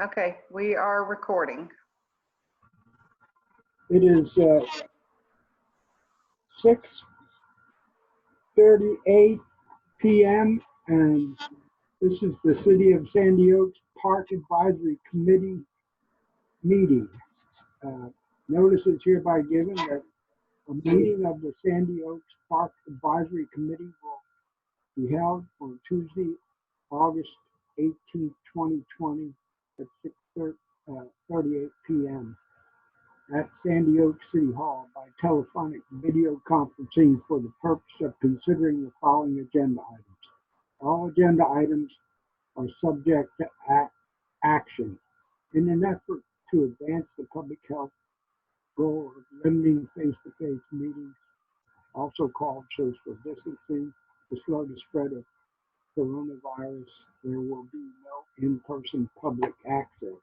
Okay, we are recording. It is 6:38 p.m. and this is the City of Sandy Oaks Park Advisory Committee meeting. Notice is hereby given that a meeting of the Sandy Oaks Park Advisory Committee will be held on Tuesday, August 18, 2020 at 6:38 p.m. at Sandy Oaks City Hall by telephonic video conferencing for the purpose of considering the following agenda items. All agenda items are subject to action. In an effort to advance the public health goal of limiting face-to-face meetings, also called social distancing, to slow the spread of coronavirus, there will be no in-person public access.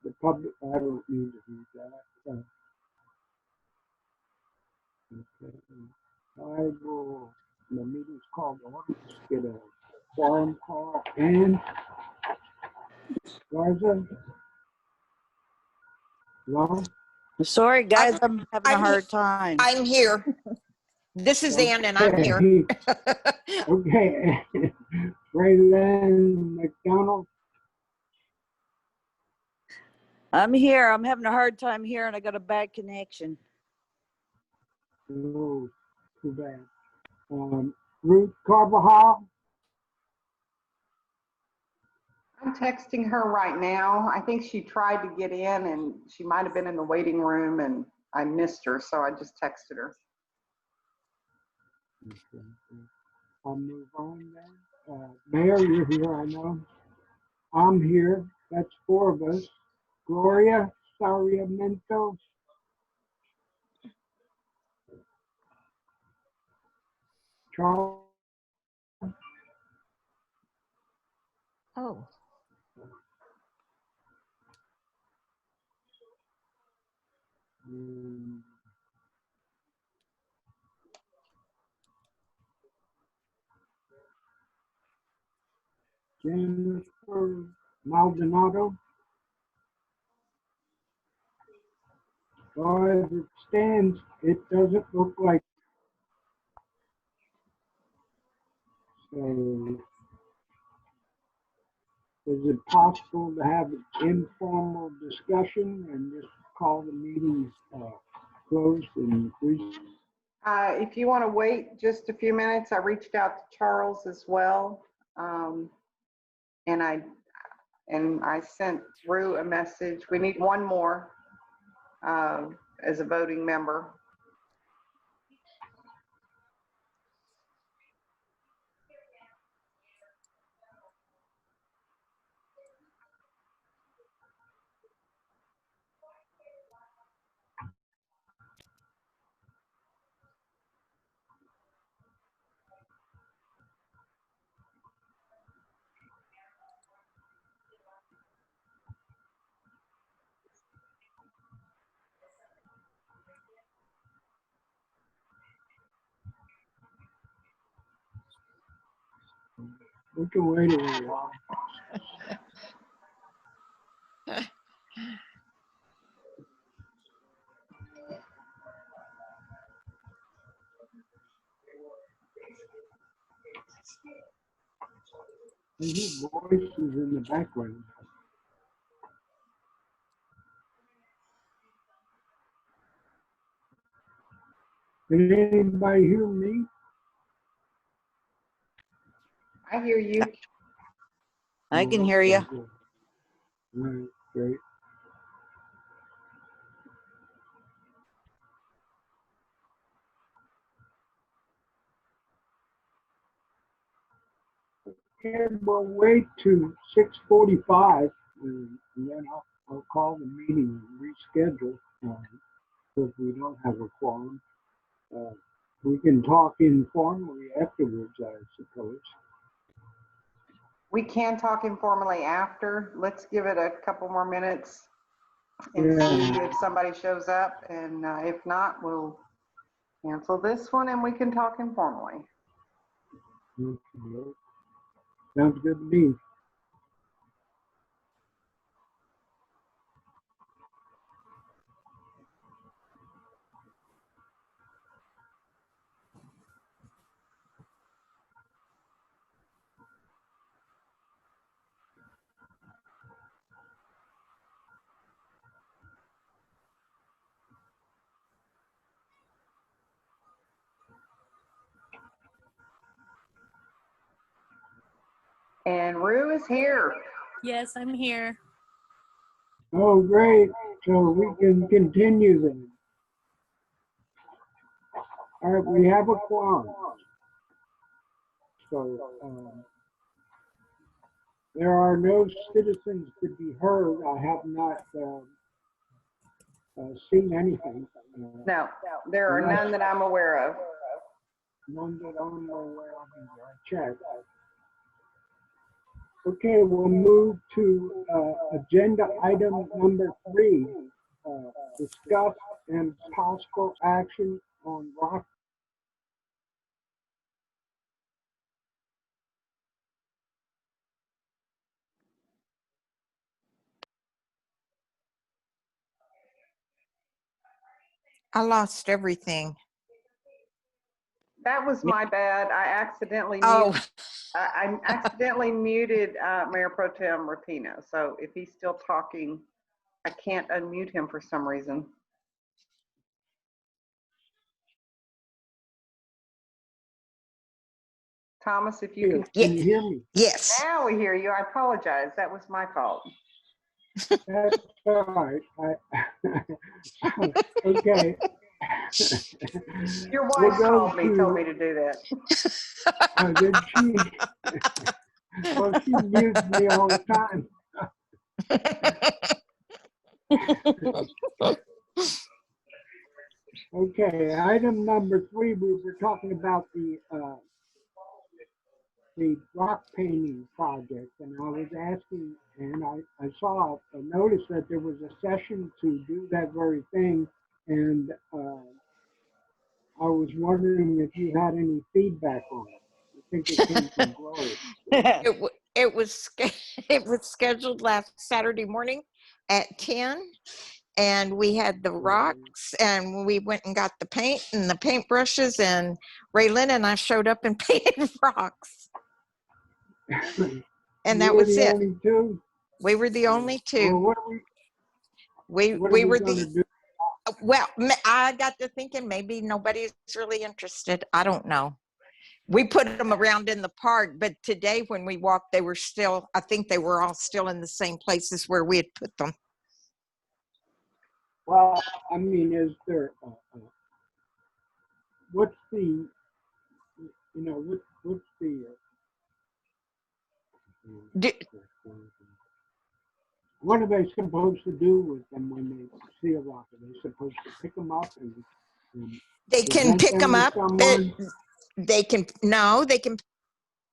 The public, I don't need to read that. Okay. The meeting's called to order. Let's get a quorum call. And Garza? Hello? Sorry, guys, I'm having a I'm hard time. I'm here. This is Ann and I'm here. Okay. Raylan McDonald? I'm here. I'm having a hard time here, and I got a bad connection. Oh, too bad. Ruth Carvajal? I'm texting her right now. I think she tried to get in and she might have been in the waiting room and I missed her, so I just texted her. Okay. I'll move on then. Mayor, you're here, I know. I'm here. That's four of us. Gloria Sarmiento. Charles. Oh, Jennifer Maldonado. As it stands, it doesn't look like. So, is it possible to have an informal discussion and just call the meeting closed and If you want to wait just a few minutes, I reached out to Charles as well. And I sent Rue a message. We need one more as a voting member. we can wait a little while. I hear voices in the background. Can anybody hear me? I hear you. I can hear you. All right, great. Okay, we'll wait to 6:45 and then I'll call the meeting and reschedule if we don't have a quorum. We can talk informally afterwards, I suppose. We can talk informally after. Let's give it a couple more minutes and see if somebody shows up. And if not, we'll cancel this one and we can talk informally. Okay. Sounds good to me. And Rue is here. Yes, I'm here. Oh, great. So we can continue then. All right, we have a quorum. So there are no citizens to be heard. I have not seen anything. No, there are none that I'm aware of. None that I'm aware of either. I checked. Okay, we'll move to agenda item number 3. Discuss and possible action on rock. I lost everything. That was my bad. I accidentally Oh, muted, I accidentally muted Mayor Pro Tem Rapino. So if he's still talking, I can't unmute him for some reason. Thomas, if you can. Can you hear me? yes. Now we hear you. I apologize. That was my fault. That's all right. Okay. Your We'll wife go called me, told me to do that. Did she? Well, she mutes me all the time. Okay, item number 3, we were talking about the rock painting project, and I was asking, and I saw a notice that there was a session to do that very thing, and I was wondering if you had any feedback on it. I think it came from Gloria. It was it was scheduled last Saturday morning at 10, and we had the rocks, and we went and got the paint and the paintbrushes, and Raylyn and I showed up and painted rocks, and that You were was the it. only two? We were the only Well, two. what are We we were gonna the do? well. I got to thinking maybe nobody's really interested. I don't know. We put them around in the park, but today when we walked, they were still, I think they were all still in the same places where we had put them. Well, I mean, is there, what's the, what's the, what are they supposed to do with them when they see a rock? Are they supposed to pick them up and They can present pick them to up. someone? They can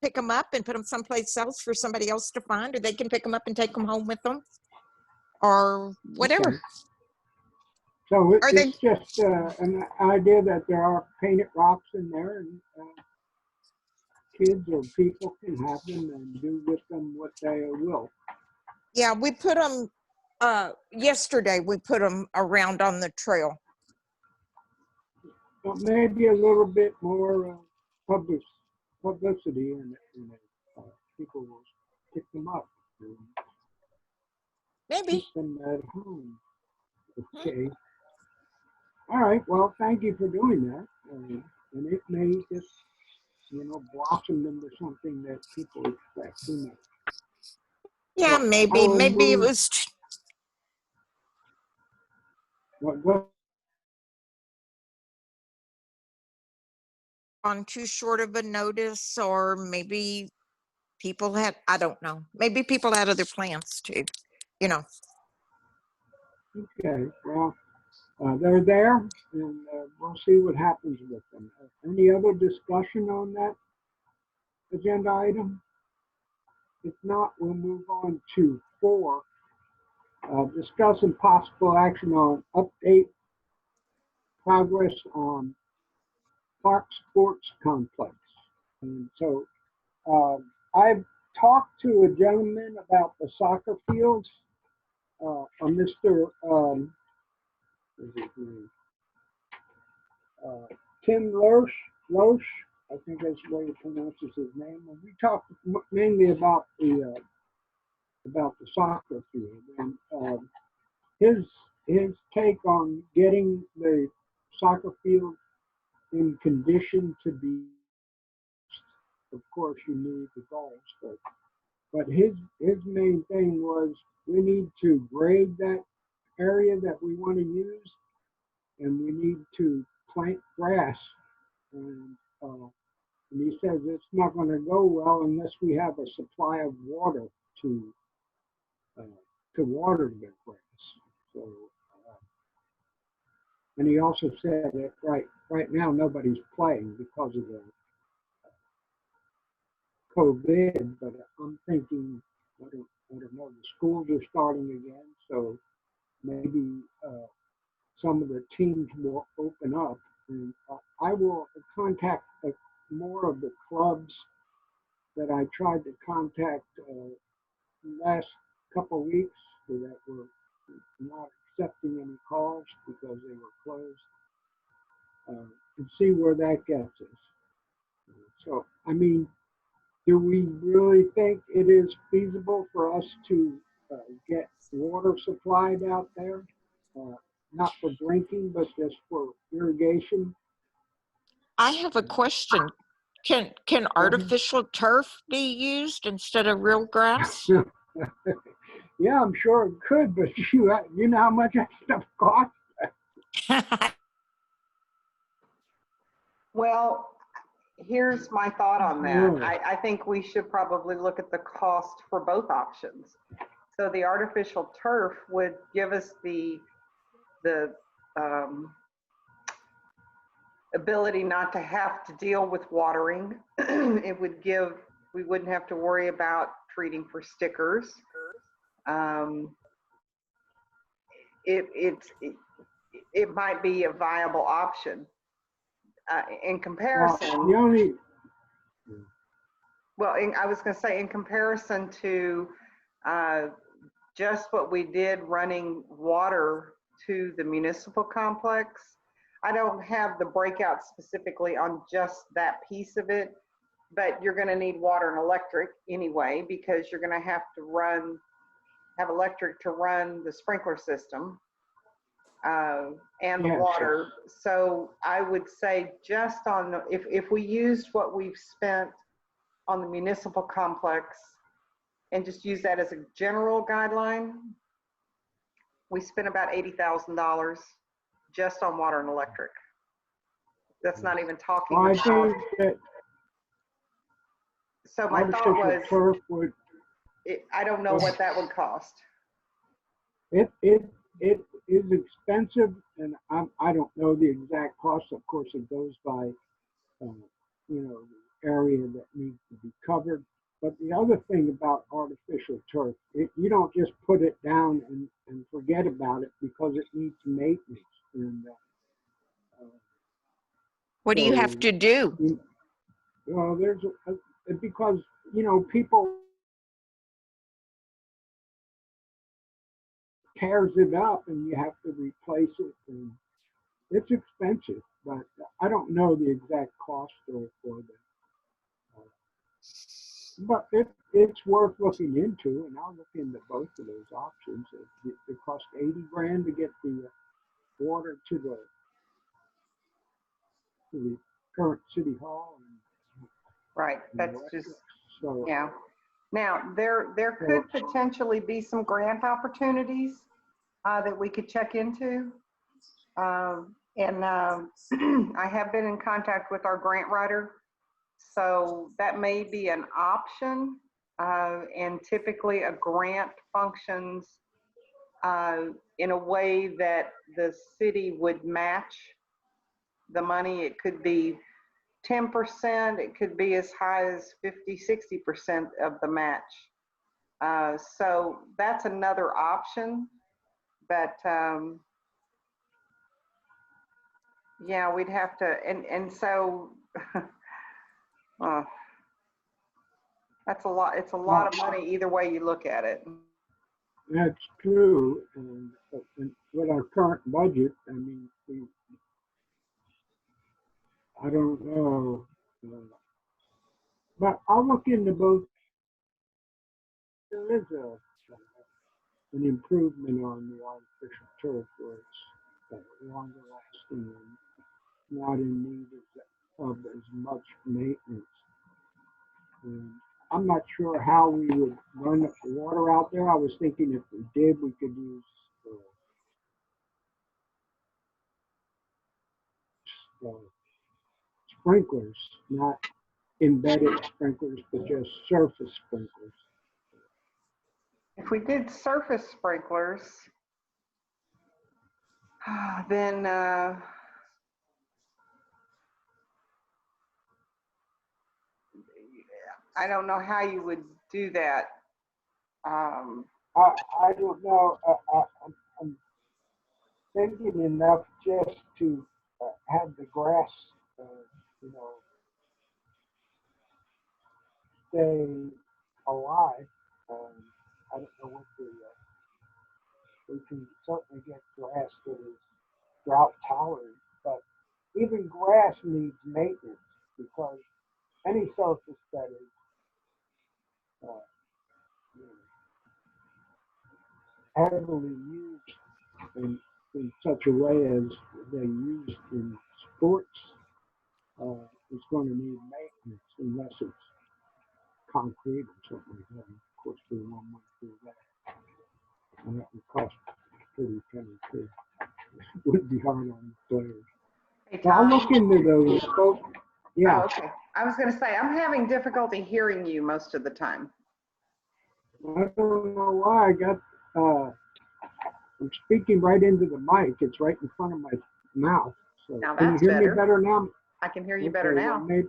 pick them up and put them someplace else for somebody else to find, or they can pick them up and take them home with them, or whatever. Okay. So Are it's just an idea that there are painted rocks in there, and kids or people can have them and do with them what they will. Yeah, we put them, yesterday we put them around on the trail. But maybe a little bit more publicity, and people will pick them up and Maybe. keep them at home. Okay. All right. Well, thank you for doing that. And it may just, blossom into something that people expect. Who knows? Yeah, Well, maybe it was What? on too short of a notice, or maybe people had, I don't know, maybe people had other plans too, Okay. Well, they're there, and we'll see what happens with them. Any other discussion on that agenda item? If not, we'll move on to 4. Discussing possible action on update progress on Park Sports Complex. And so I've talked to a gentleman about the soccer fields, Mr. What's his name? Tim Loesch, I think that's the way he pronounces his name. And we talked mainly about the soccer field, and his take on getting the soccer field in condition to be. Of course, you need the goals, but But his main thing was we need to grade that area that we want to use, and we need to plant grass. And, uh, and he says it's not going to go well unless we have a supply of water to uh, to water the grass. So, and he also said that right now nobody's playing because of the COVID. But I'm thinking, I don't know. The schools are starting again, so maybe some of the teams will open up. And I will contact more of the clubs that I tried to contact last couple of weeks that were not accepting any calls because they were closed, and see where that gets us. So, I mean, do we really think it is feasible for us to get water supplied out there? Not for drinking, but just for irrigation? I have a question. Can artificial turf be used instead of real grass? Yeah, I'm sure it could, but you know how much that stuff costs? Well, here's my thought on that. Really? I think we should probably look at the cost for both options. So the artificial turf would give us the um, ability not to have to deal with watering. It would give, we wouldn't have to worry about treating for stickers. It might be a viable option. In Well, comparison, the only, well, I was going to say, in comparison to just what we did running water to the municipal complex, I don't have the breakout specifically on just that piece of it, but you're going to need water and electric anyway, because you're going to have to have electric to run the sprinkler system and the yes, water. So I would say just on the, if we used what we've spent on the municipal complex and just use that as a general guideline, we spent about $80,000 just on water and electric. That's not even talking well, I about. think that So my thought artificial was, turf would, I don't know what that would cost. it is expensive, and I don't know the exact cost. Of course, it goes by, the area that needs to be covered. But the other thing about artificial turf, you don't just put it down and forget about it because it needs maintenance. And What do you have so, to do? there's because people tears it up and you have to replace it, and it's expensive. But I don't know the exact cost for that. But it's worth looking into, and I'll look into both of those options. It costs 80 grand to get the water to the current city hall, Right, and that's electric. just, So yeah. Now, there could potentially be some grant opportunities that we could check into. I have been in contact with our grant writer, so that may be an option. And typically a grant functions in a way that the city would match the money. It could be 10%, it could be as high as 50, 60% of the match. So that's another option, but yeah, we'd have to, and so that's a lot. It's a lot of money either way you look at it. that's true. And with our current budget, I mean, I don't know. But I'll look into both. There is an improvement on the artificial turf where it's longer lasting and not in need of as much maintenance. And I'm not sure how we would run the water out there. I was thinking if we did, we could use sprinklers, not embedded sprinklers, but just surface sprinklers. If we did surface sprinklers, then I don't know how you would do that. I don't know. I'm thinking enough just to have the grass, you know, stay alive. I don't know what we can certainly get grass that is drought tolerant, but even grass needs maintenance because any surface that is heavily used in such a way as they use in sports is going to need maintenance unless it's concrete or something like that. Of course, we won't want to do that. And that would cost pretty penny too. It would be hard on the players. Hey, So I'll Tom. look into those folks. Yeah. Oh, okay. I was going to say, I'm having difficulty hearing you most of the time. I don't know why I got, I'm speaking right into the mic. It's right in front of my mouth. So Now can you that's hear better. me better now? I can hear you better Okay, well, now.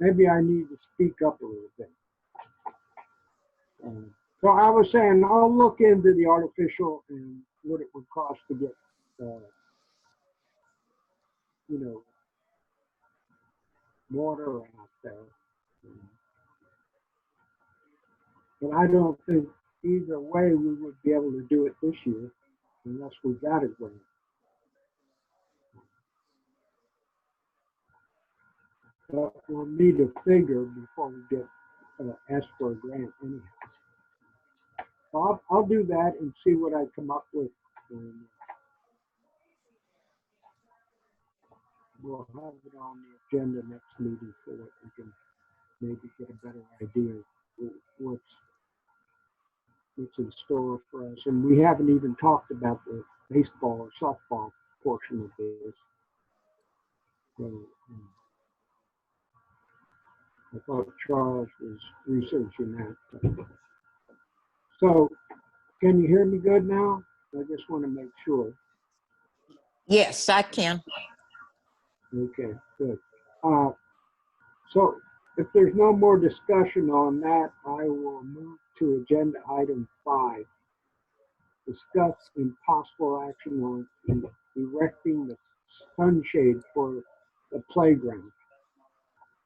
maybe I need to speak up a little bit. So I was saying, I'll look into the artificial and what it would cost to get, you know, water out there. But I don't think either way we would be able to do it this year unless we got a grant. But we'll need a figure before we get asked for a grant anyhow. So I'll do that and see what I come up with. And we'll have it on the agenda next meeting so that we can maybe get a better idea of what's in store for us. And we haven't even talked about the baseball or softball portion of this. So, I thought Charles was researching that. So, can you hear me good now? I just want to make sure. Yes, I can. Okay, good. So, if there's no more discussion on that, I will move to agenda item 5. Discuss impossible action on erecting the sunshade for the playground.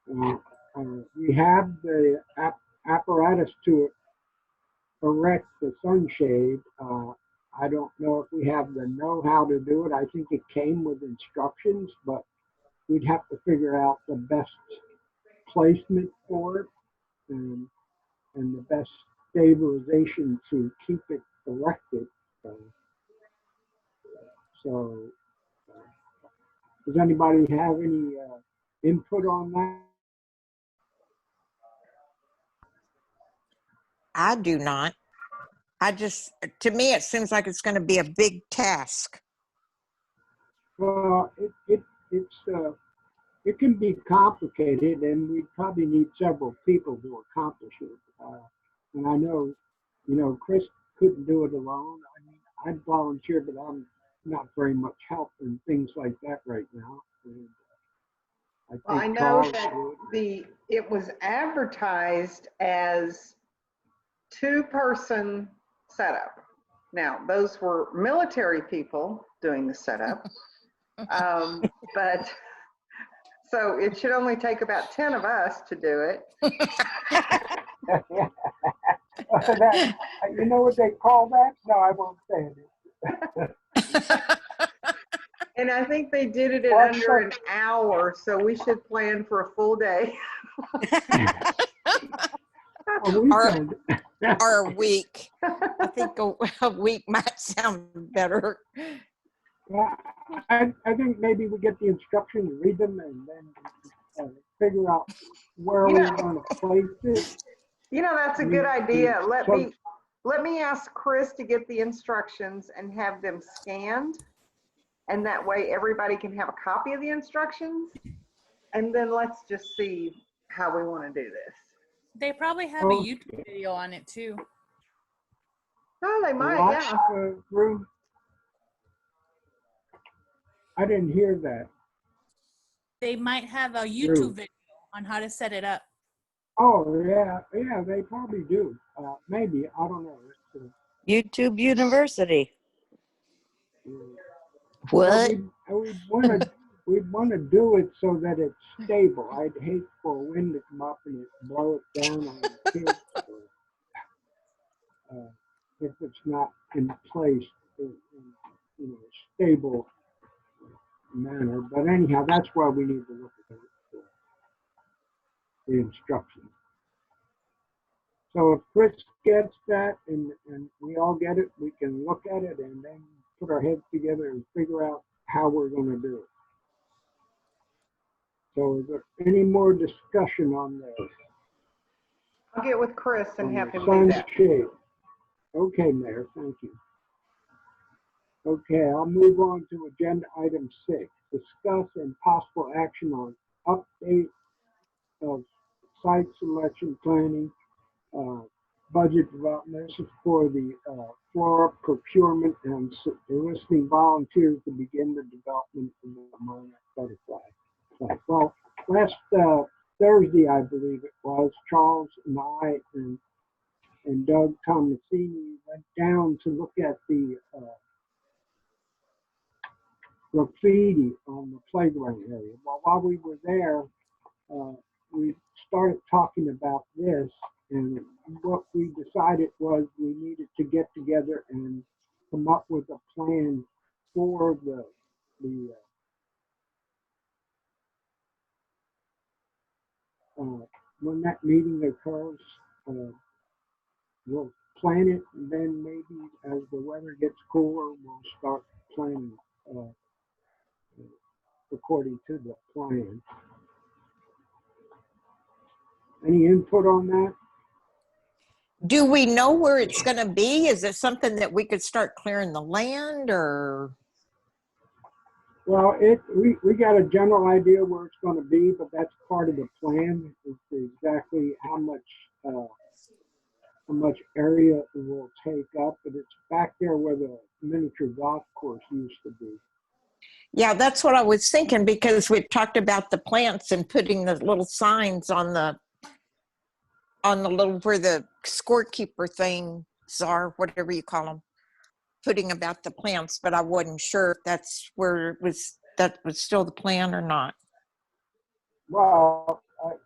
We have the apparatus to erect the sunshade. I don't know if we have the know-how to do it. I think it came with instructions, but we'd have to figure out the best placement for it and the best stabilization to keep it erected. So, does anybody have any input on that? I do not. To me, it seems like it's going to be a big task. Well, it can be complicated, and we probably need several people to accomplish it. And I know, Chris couldn't do it alone. I mean, I'd volunteer, but I'm not very much help in things like that right now. And Well, I know Charles that would. it was advertised as 2-person setup. Now, those were military people doing the setup. But so it should only take about 10 of us to do it. You know what they call that? No, I won't say it. And I think they did it in under an hour, so we should plan for a full day. Or a week. I think a week might sound better. Well, I think maybe we get the instructions, read them, and then figure out where You we're know, gonna place it. that's a We- good idea. so- Let me ask Chris to get the instructions and have them scanned. And that way everybody can have a copy of the instructions. And then let's just see how we want to do this. They probably have a YouTube video on it too. Oh, they might, What, yeah. Ruth? I didn't hear that. They might have a True. YouTube video on how to set it up. Oh, yeah, they probably do. Maybe, I don't know. It's, YouTube University. but What? we'd wanna do it so that it's stable. I'd hate for wind to come up and it blow it down on the kids. If it's not in place in a stable manner. But anyhow, that's why we need to look at the instructions. So if Chris gets that and we all get it, we can look at it and then put our heads together and figure out how we're going to do it. So is there any more discussion on this? I'll get with Chris and On have the him do sun's that. shade? Okay, Mayor, thank you. Okay, I'll move on to agenda item 6. Discuss and possible action on update of site selection planning, budget development. This is for the flora procurement and enlisting volunteers to begin the development of the monarch butterfly site. Well, last Thursday, I believe it was, Charles and I and Doug Tomasini went down to look at the graffiti on the playground area. Well, while we were there, we started talking about this, and what we decided was we needed to get together and come up with a plan for when that meeting occurs. We'll plan it, and then maybe as the weather gets cooler, we'll start planning according to the plan. Any input on that? Do we know where it's going to be? Is it something that we could start clearing the land or? Well, we got a general idea where it's going to be, but that's part of the plan. It's exactly how much area it will take up, but it's back there where the miniature golf course used to be. Yeah, that's what I was thinking, because we talked about the plants and putting the little signs on the little, where the scorekeeper things are, whatever you call them, putting about the plants, but I wasn't sure if that's where it was, that was still the plan or not. Well,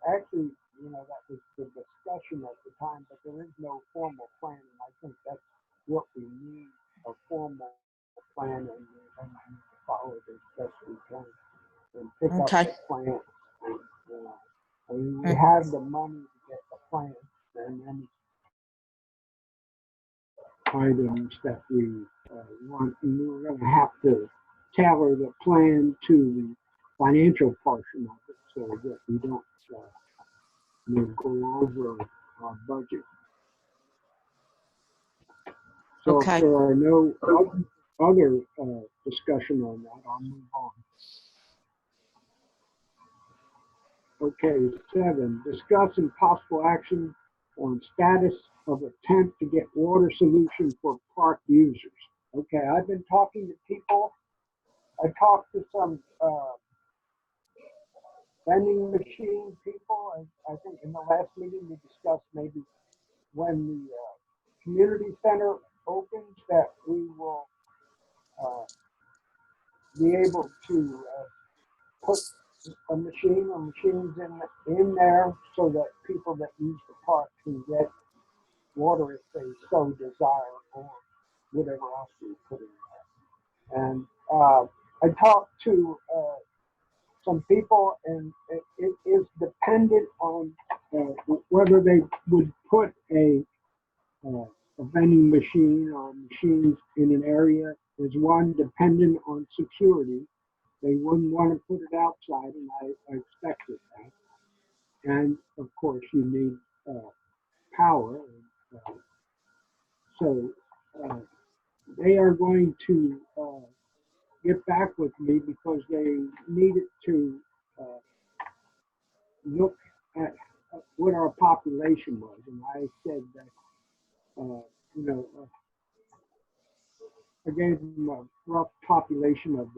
actually, that was the discussion at the time, but there is no formal plan, and I think that's what we need, a formal plan, and we need to follow it as best we can and pick Okay. up the plants. And we have the money to get the plants and any items that we want, and we're going to have to tailor the plan to the financial portion of it so that we don't go over our budget. So Okay. if there are no other discussion on that, I'll move on. Okay, 7, discuss and possible action on status of attempt to get water solution for park users. Okay, I've been talking to people. I talked to some vending machine people. I think in the last meeting we discussed maybe when the community center opens that we will be able to put a machine or machines in there so that people that use the park can get water if they so desire, or whatever else we put in there. And I talked to some people, and it is dependent on whether they would put a vending machine or machines in an area. Is one dependent on security. They wouldn't want to put it outside, and I expected that. And of course, you need power. Uh, so they are going to get back with me because they needed to look at what our population was. And I said that, you know, I gave them a rough population of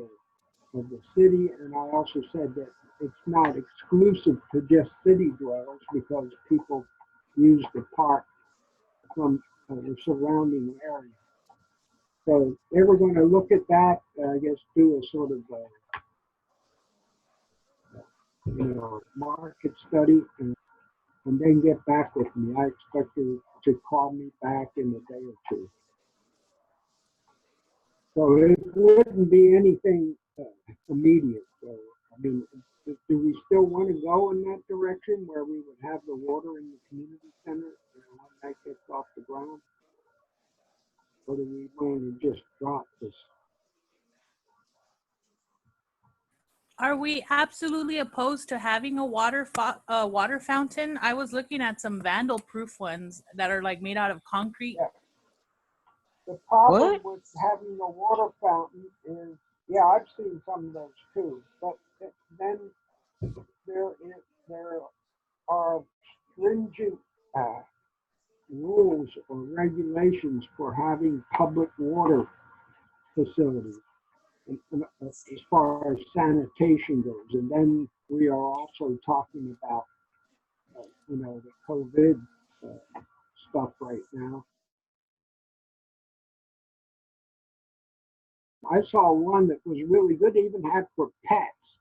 the city, and I also said that it's not exclusive to just city dwellers because people use the park from the surrounding area. So they were going to look at that, I guess, do a sort of, market study and then get back with me. I expect you to call me back in a day or two. So it wouldn't be anything immediate. So, I mean, do we still want to go in that direction where we would have the water in the community center when that gets off the ground? Or do we want to just drop this? Are we absolutely opposed to having a water fountain? I was looking at some vandal-proof ones that are like made out of concrete. Yeah. The problem What? with having a water fountain is, yeah, I've seen some of those too, but then there are stringent rules or regulations for having public water facilities as far as sanitation goes. And then we are also talking about, the COVID stuff right now. I saw one that was really good, they even had for pets,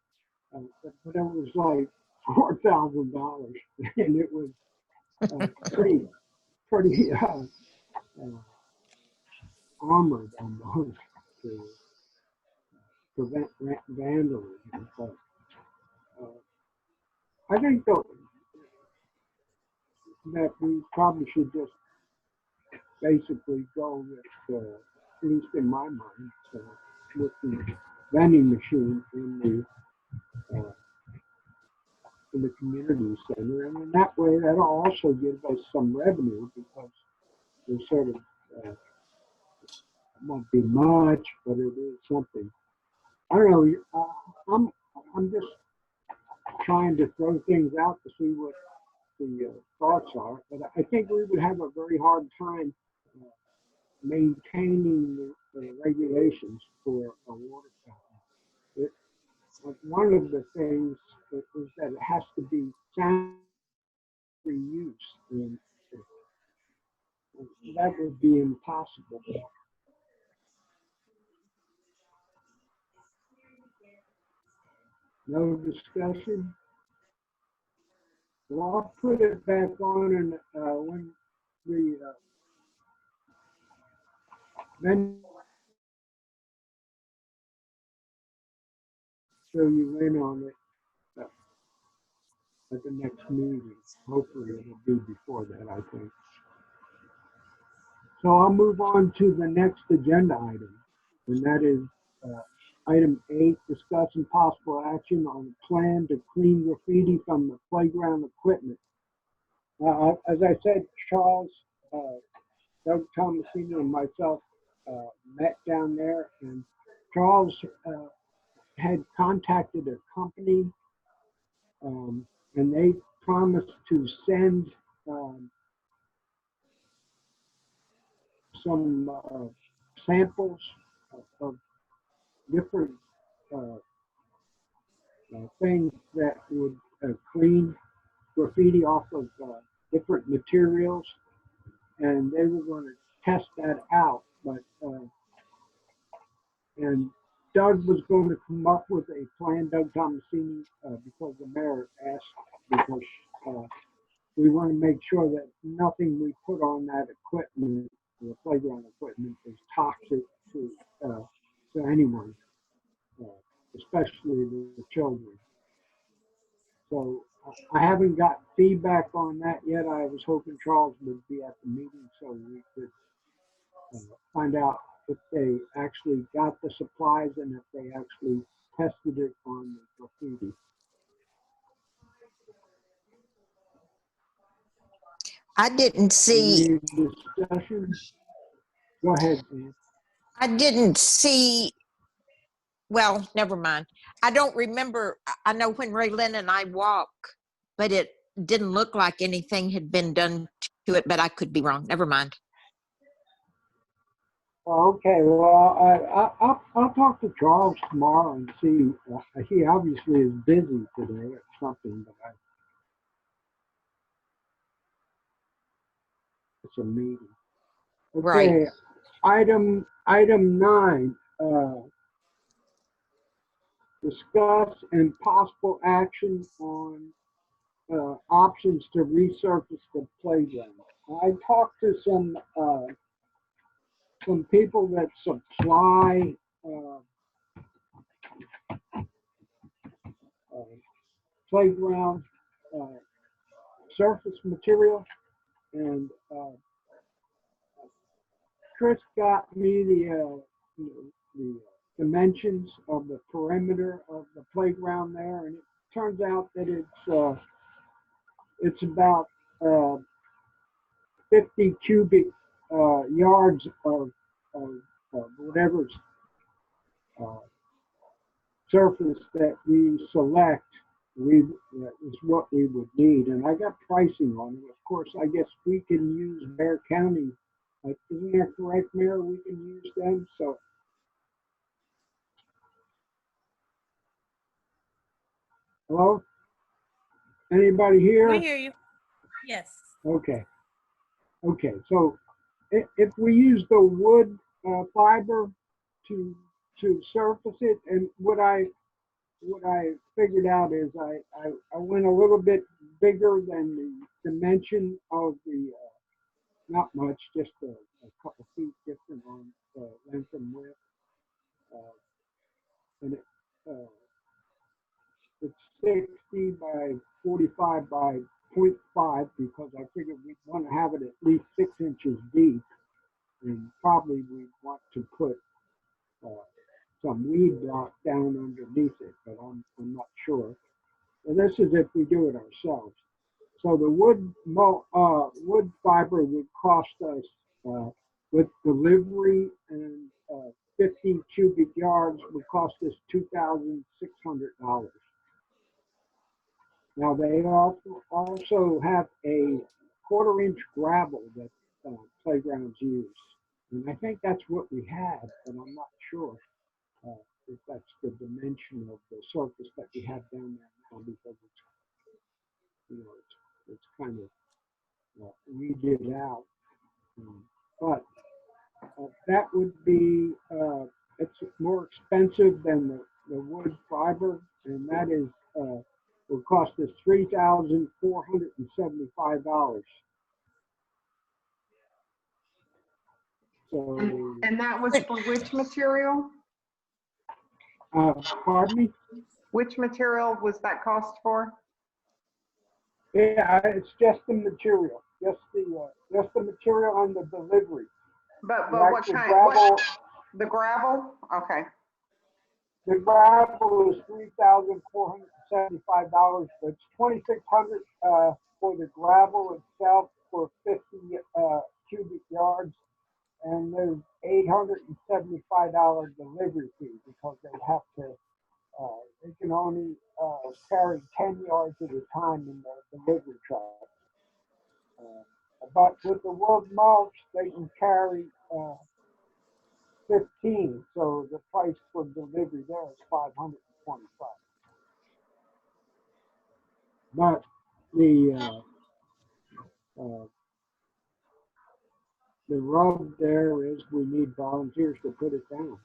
but it was like $4,000, and it was pretty armored almost to prevent vandalism. But I think that we probably should just basically go with, at least in my mind, with the vending machine in the community center, and in that way, that'll also give us some revenue because there's sort of won't be much, but it is something. I don't know. I'm just trying to throw things out to see what the thoughts are, but I think we would have a very hard time maintaining the regulations for a water fountain. One of the things is that it has to be sanitary use, and that would be impossible. No discussion? Well, I'll put it back on, and when the then show you in on it at the next meeting. Hopefully it'll be before that, I think. So I'll move on to the next agenda item, and that is item 8, discussing possible action on a plan to clean graffiti from the playground equipment. As I said, Charles, Doug Thomasini, and myself met down there, and Charles had contacted a company, and they promised to send some samples of different things that would clean graffiti off of different materials, and they were going to test that out. But and Doug was going to come up with a plan, Doug Thomasini, because the mayor asked, because we want to make sure that nothing we put on that equipment, the playground equipment, is toxic to anyone, especially the children. So I haven't got feedback on that yet. I was hoping Charles would be at the meeting so we could find out if they actually got the supplies and if they actually tested it on the graffiti. I didn't see, Any discussion? Go ahead, Dan. I didn't see, well, never mind. I don't remember. I know when Raylyn and I walk, but it didn't look like anything had been done to it, but I could be wrong. Never mind. Okay, well, I'll talk to Charles tomorrow and see. He obviously is busy today or something, but it's a meeting. Right. Okay, item 9, discuss and possible action on options to resurface the playground. I talked to some people that supply uh, playground surface material, and Chris got me the dimensions of the perimeter of the playground there, and it turns out that it's about 50 cubic yards of whatever's surface that we select. That is what we would need, and I got pricing on it. Of course, I guess we can use Bear County. Isn't that correct, Mayor? We can use them. So, hello, anybody We here? hear you. Yes. Okay. Okay. So, if we use the wood fiber to surface it, and what I figured out is I went a little bit bigger than the dimension of the, not much, just a couple feet different on length and width. And it's 60 by 45 by 0.5 because I figured we'd want to have it at least 6 inches deep. And probably we'd want to put some weed block down underneath it, but I'm not sure. And this is if we do it ourselves. So the wood fiber would cost us with delivery and 50 cubic yards would cost us $2,600. Now they also have a 1/4 inch gravel that playgrounds use, and I think that's what we have, but I'm not sure if that's the dimension of the surface that we have down there now because it's kind of weeded out. But that would be it's more expensive than the wood fiber, and that is will cost us $3,475. So, And that was for which material? pardon me? Which material was that cost for? Yeah, it's just the material, just the material and the delivery. But The what actual kind, gravel, the gravel? Okay. the gravel is $3,475, but it's $2,600 for the gravel itself for 50 cubic yards, and there's $875 delivery fee because they have to. They can only carry 10 yards at a time in the delivery truck. But with the wood mulch, they can carry 15. So the price for delivery there is $525. But the rub there is we need volunteers to put it down.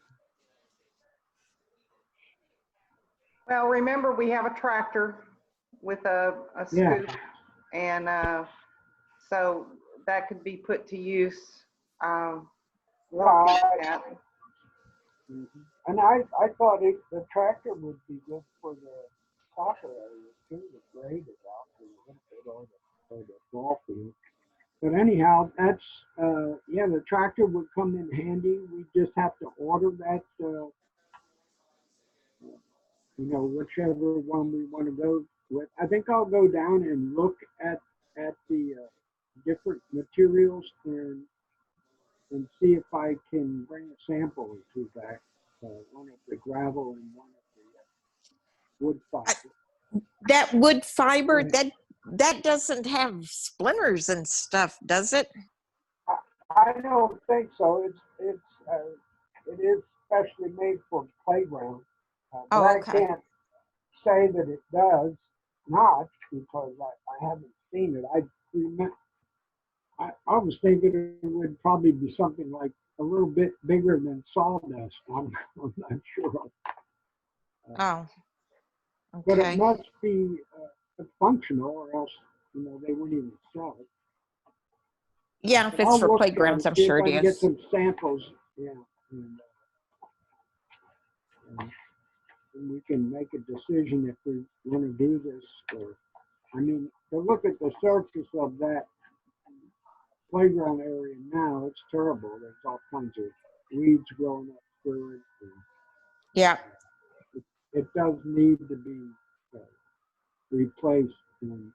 Well, remember, we have a tractor with a Yeah. scoop, and so that could be put to use. Working at. And I thought the tractor would be good for the soccer area too, the grade is out or the ball field. But anyhow, that's yeah, the tractor would come in handy. We just have to order that whichever one we want to go with. I think I'll go down and look at the different materials and see if I can bring a sample or two back. One of the gravel and one of the wood fiber. That wood fiber, Yeah. that doesn't have splinters and stuff, does it? I don't think so. It is specially made for playground, but Oh, I okay. can't say that it does not because I haven't seen it. I remember. I was thinking it would probably be something like a little bit bigger than sawdust. I'm not sure. Oh, But it okay. must be functional or else, they wouldn't even sell it. Yeah, if But it's I'll for look at playgrounds, it, I'm see if sure it I can get is. some samples. Yeah. And we can make a decision if we want to do this or, I mean, to look at the surface of that playground area now, it's terrible. There's all kinds of weeds growing up through it. Yeah. It does need to be replaced and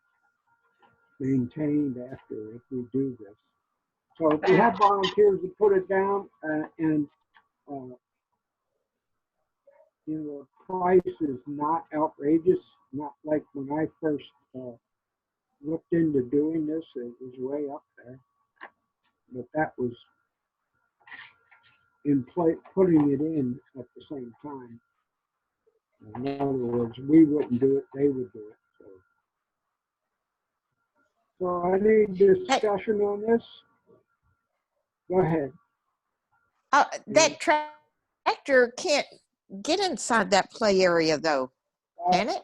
maintained after if we do this. So if we have volunteers to put it down and the price is not outrageous, not like when I first looked into doing this, it was way up there. But that was in play, putting it in at the same time. In other words, we wouldn't do it, they would do it. So I need Hey, discussion on this. Go ahead. that tractor can't get inside that play area though, Uh, can it?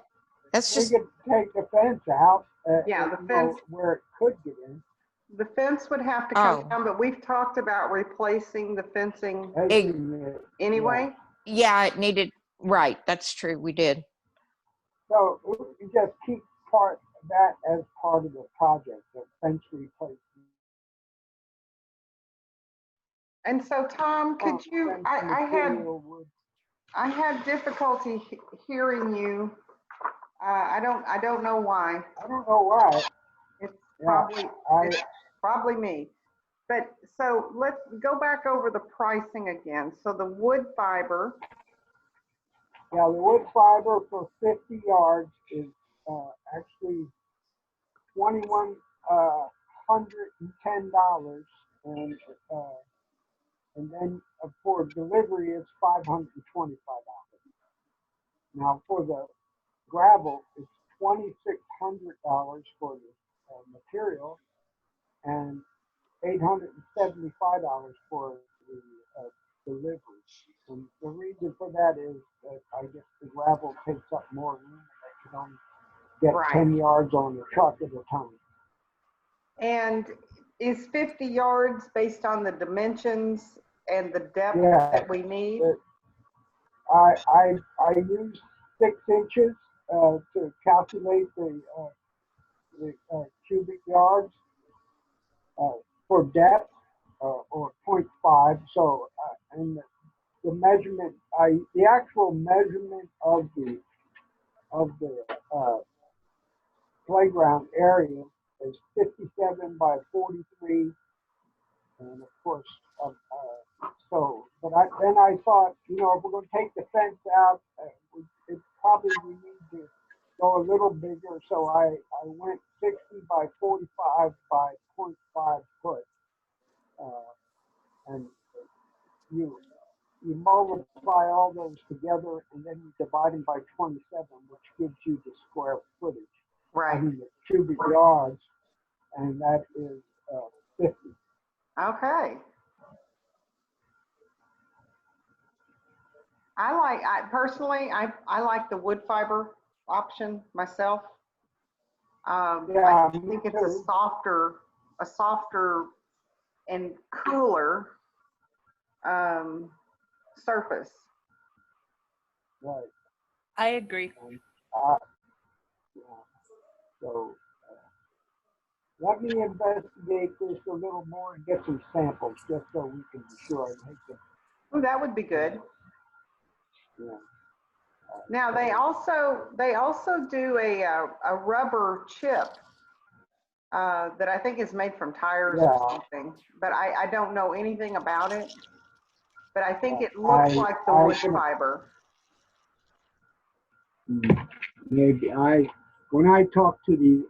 That's we just, could take the fence out, Yeah, the fence, where it could get in. the fence would have to come oh, down, but we've talked about replacing the fencing it, anyway. yeah, it needed, right, that's true, we did. So we just keep that as part of the project, the fence replacement. And so, Tom, could you, Fence material would- I had difficulty hearing you. I don't know why. I don't know why. It's Yeah, it's probably me. But so let's go back over the pricing again. So the wood fiber, Yeah, the wood fiber for 50 yards is actually $2,110, and then for delivery it's $525. Now for the gravel, it's $2,600 for the material and $875 for the delivery. And the reason for that is that I guess the gravel takes up more room and they can only get Right. 10 yards on the truck at a time. and is 50 yards based on the dimensions and the depth Yeah. that we need? I use 6 inches to calculate the cubic yards for depth or 0.5. So and the measurement, the actual measurement of the playground area is 57 by 43, and of course, but then I thought, if we're going to take the fence out, we need to go a little bigger, so I went 60 by 45 by 0.5 foot, and you multiply all those together, and then you divide them by 27, which gives you the square footage. I Right. mean, the cubic yards, and that is 50. Okay. Personally, I like the wood fiber option myself. Yeah, I me think it's too. a softer and cooler surface. Right. I agree. Uh, yeah. So let me investigate this a little more and get some samples just so we can be sure I make them. Oh, that would be good. Yeah. Now they also do a rubber chip that I think is made from tires Yeah. or something, but I don't know anything about it. But I think it I- looks like the I wood can- fiber. Maybe when I talked to the,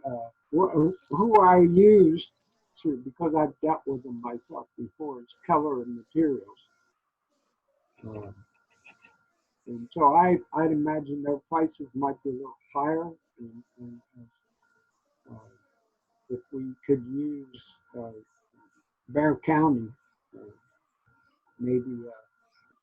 who I used to, because I've dealt with them myself before, it's Keller and Materials. And so I'd imagine their prices might be a little higher. And if we could use Bear County, maybe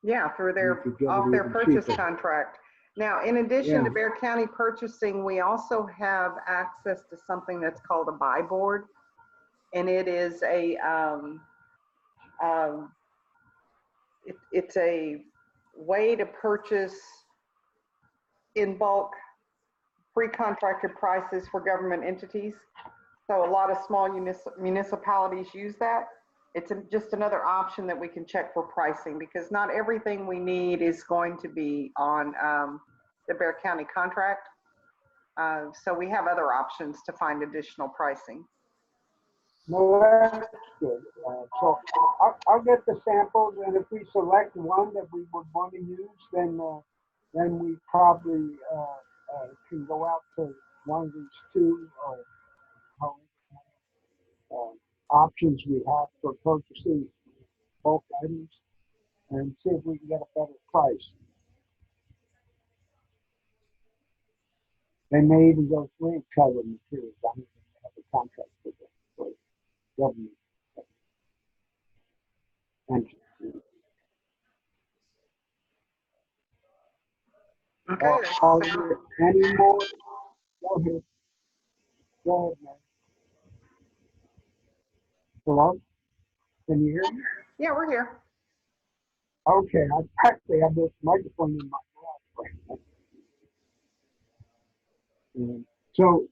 Yeah, through we could get it off their even purchase cheaper. contract. Now, in addition to Yeah. Bear County purchasing, we also have access to something that's called a buy board. And it is it's a way to purchase in bulk pre-contracted prices for government entities. So a lot of small municipalities use that. It's just another option that we can check for pricing, because not everything we need is going to be on the Bear County contract. So we have other options to find additional pricing. No, that's good. So I'll get the samples, and if we select one that we would want to use, then we probably can go out to one of these two options we have for purchasing bulk items and see if we can get a better price. They may even go free cover materials. I mean, they have a contract with them for government entities. Okay. Are there any more? Go ahead. Go ahead, man. Hello? Can you hear me? Yeah, we're here. Okay, I practically have this microphone in my mouth. So,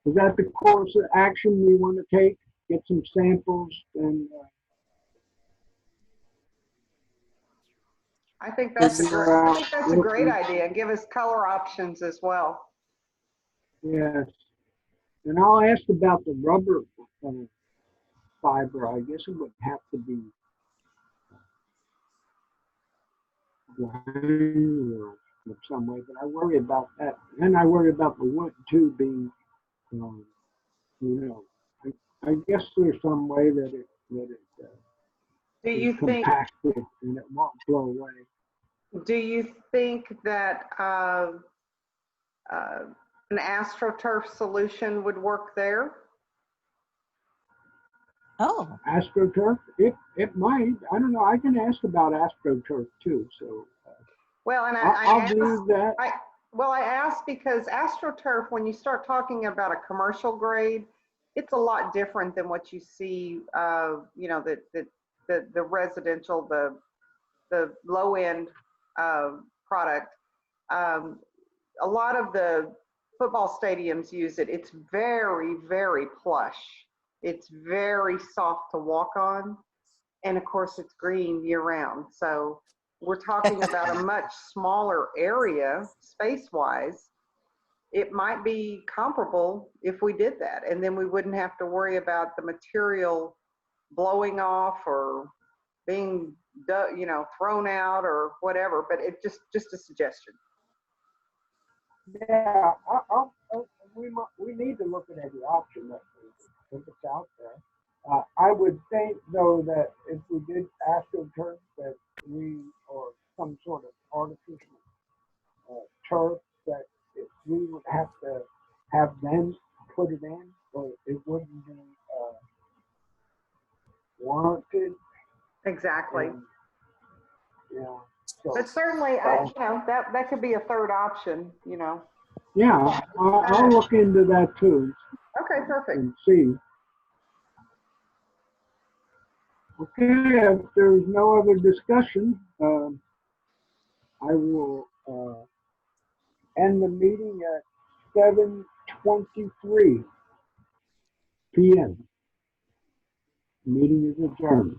is that the course of action we want to take? Get some samples and I think that's figure out a great idea. Give us color options as well. Yes. And I'll ask about the rubber fiber. I guess it would have to be granular in some way, but I worry about that. And I worry about the wood too being, you know, I guess there's some way that it Do is you think, compacted and it won't blow away. do you think that an AstroTurf solution would work there? Oh, AstroTurf, it might. I don't know. I can ask about AstroTurf too. So Well, and I'll I do that. I asked because AstroTurf, when you start talking about a commercial grade, it's a lot different than what you see, you know, the residential, the low end product. A lot of the football stadiums use it. It's very, very plush. It's very soft to walk on. And of course, it's green year round. So we're talking about a much smaller area space wise. It might be comparable if we did that. And then we wouldn't have to worry about the material blowing off or being, you know, thrown out or whatever. But it just a suggestion. Yeah, we need to look at every option that if it's out there. I would think though that if we did AstroTurf, that or some sort of artificial turf, that we would have to have them put it in, or it wouldn't be warranted. Exactly. Yeah. So, But certainly, you know, that could be a third option, you know. yeah, I'll look into that too Okay, perfect. and see. Okay, if there's no other discussion, I will end the meeting at 7:23 p.m. Meeting is adjourned.